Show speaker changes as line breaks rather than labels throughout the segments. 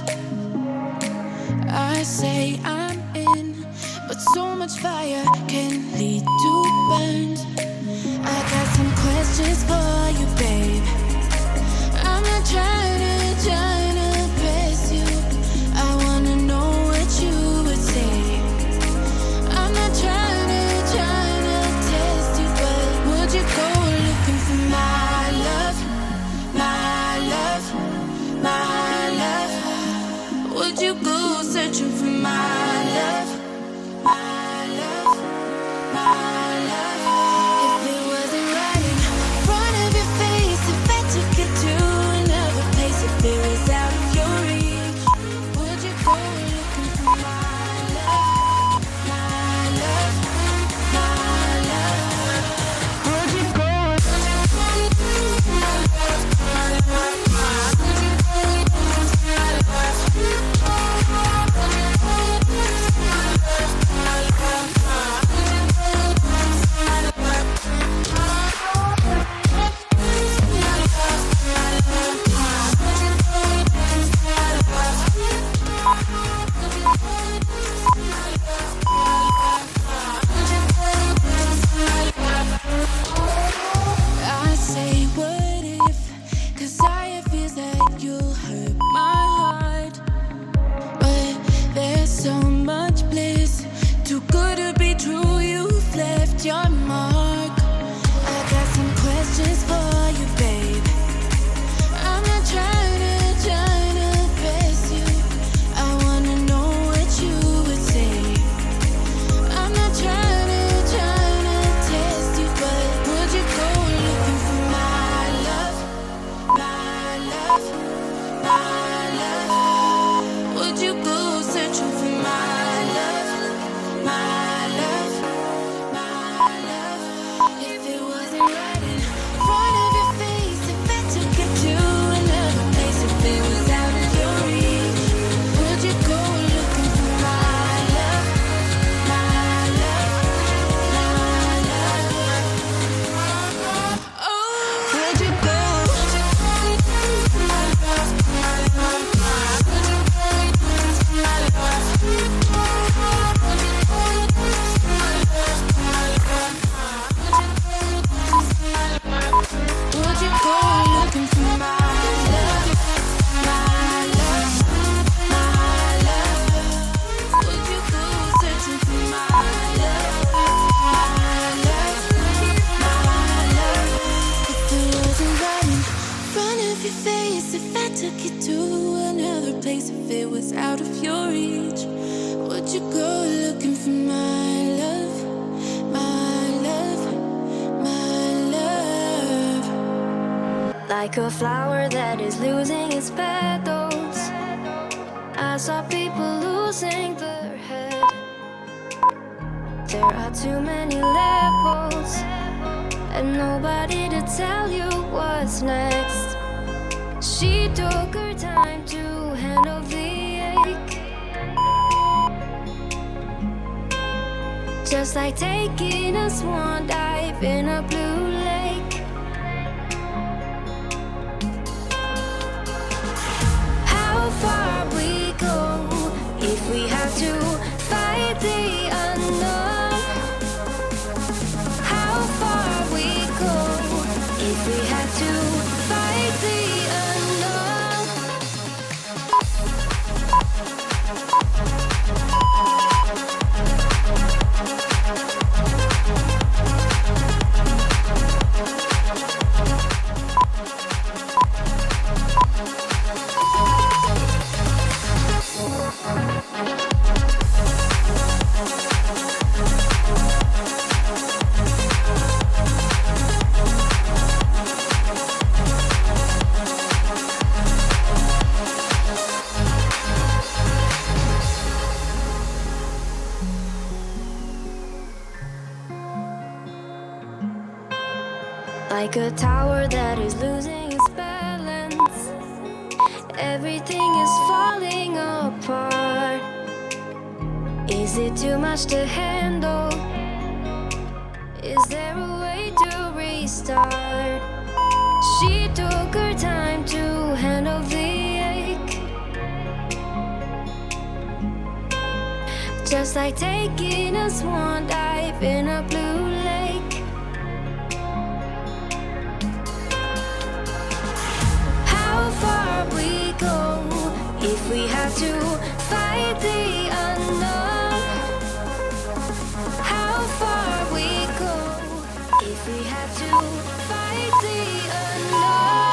left. I say I'm in, but so much fire can lead to burns. I got some questions for you, babe. I'm not trying to press you. I wanna know what you would say. I'm not trying to test you, but would you go looking for my love, my love, my love? Would you go searching for my love, my love, my love? If it wasn't right in front of your face, if I took it to another place, if it was out of your reach, would you go looking for my love, my love, my love? Would you go? I say what if, 'cause I feel that you'll hurt my heart. But there's so much bliss, too good to be true, you've left your mark. I got some questions for you, babe. I'm not trying to press you. I wanna know what you would say. I'm not trying to test you, but would you go looking for my love, my love, my love? Would you go searching for my love, my love, my love? If it wasn't right in front of your face, if I took it to another place, if it was out of your reach, would you go looking for my love, my love, my love? Oh, would you go? Would you go looking for my love, my love, my love? Would you go searching for my love, my love, my love? If it wasn't right in front of your face, if I took it to another place, if it was out of your reach, would you go looking for my love, my love, my love?
Like a flower that is losing its petals, I saw people losing their head. There are too many levels, and nobody to tell you what's next. She took her time to handle the ache, just like taking a swan dive in a blue lake. How far we go if we have to fight the unknown? How far we go if we have to fight the unknown? Like a tower that is losing its balance, everything is falling apart. Is it too much to handle? Is there a way to restart? She took her time to handle the ache, just like taking a swan dive in a blue lake. How far we go if we have to fight the unknown. How far we go if we have to fight the unknown.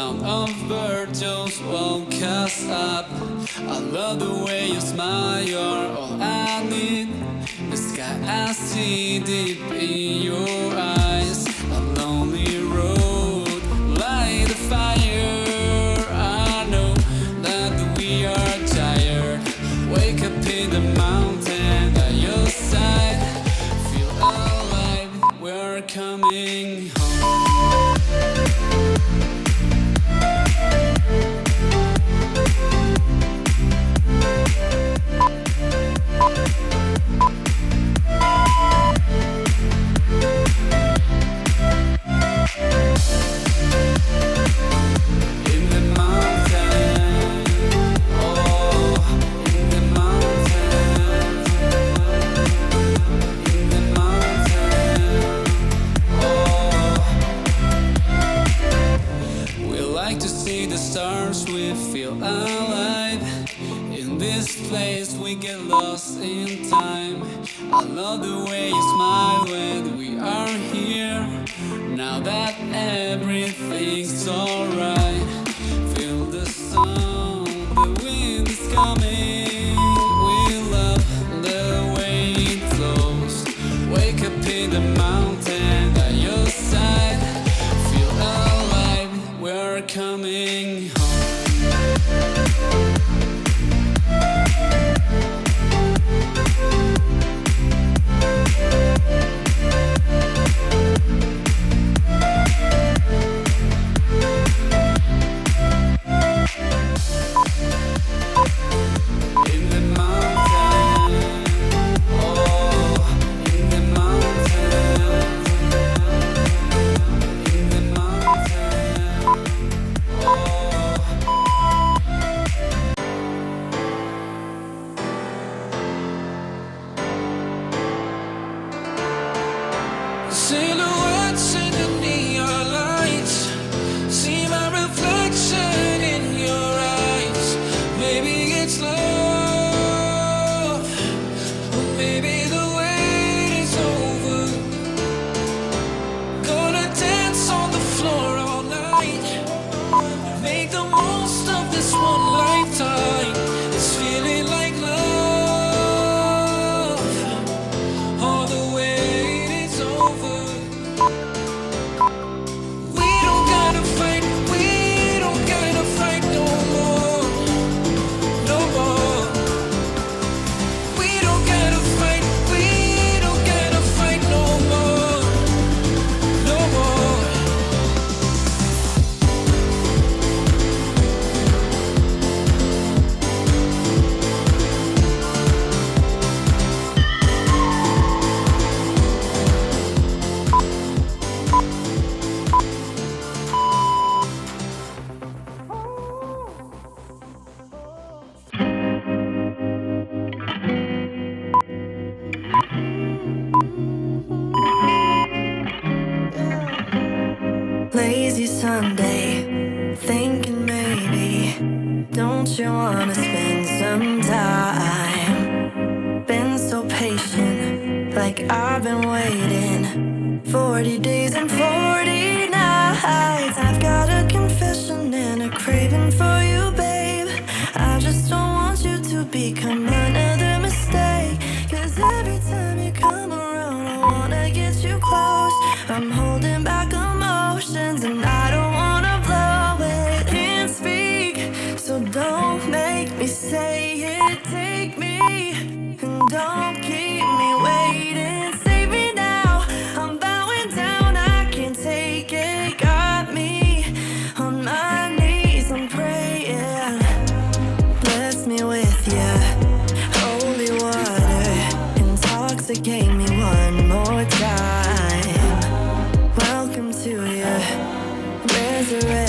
sound of birds just woke us up. I love the way you smile, you're all I need. The sky I see deep in your eyes. A lonely road, light a fire. I know that we are tired. Wake up in the mountain at your side. Feel alive, we're coming home. We feel alive. In this place we get lost in time. I love the way you smile when we are here. Now that everything's alright. Feel the sound, the wind is coming. We love the way it flows. Wake up in the mountain at your side. Feel alive, we're coming home.
Silhouettes in the neon lights. See my reflection in your eyes. Maybe it's love, or maybe the wait is over. Gonna dance on the floor all night. Make the most of this one lifetime. It's feeling like love. All the wait is over.
Lazy Sunday, thinking maybe, don't you wanna spend some time? Been so patient, like I've been waiting 40 days and 40 nights. I've got a confession and a craving for you, babe. I just don't want you to become another mistake. 'Cause every time you come around I wanna get you close. I'm holding back emotions and I don't wanna blow it and speak. So don't make me say it, take me, and don't keep me waiting. Save me now, I'm bowing down, I can't take it. Got me on my knees, I'm praying. Bless me with ya, holy water, intoxicate me one more time. Welcome to your resurrection.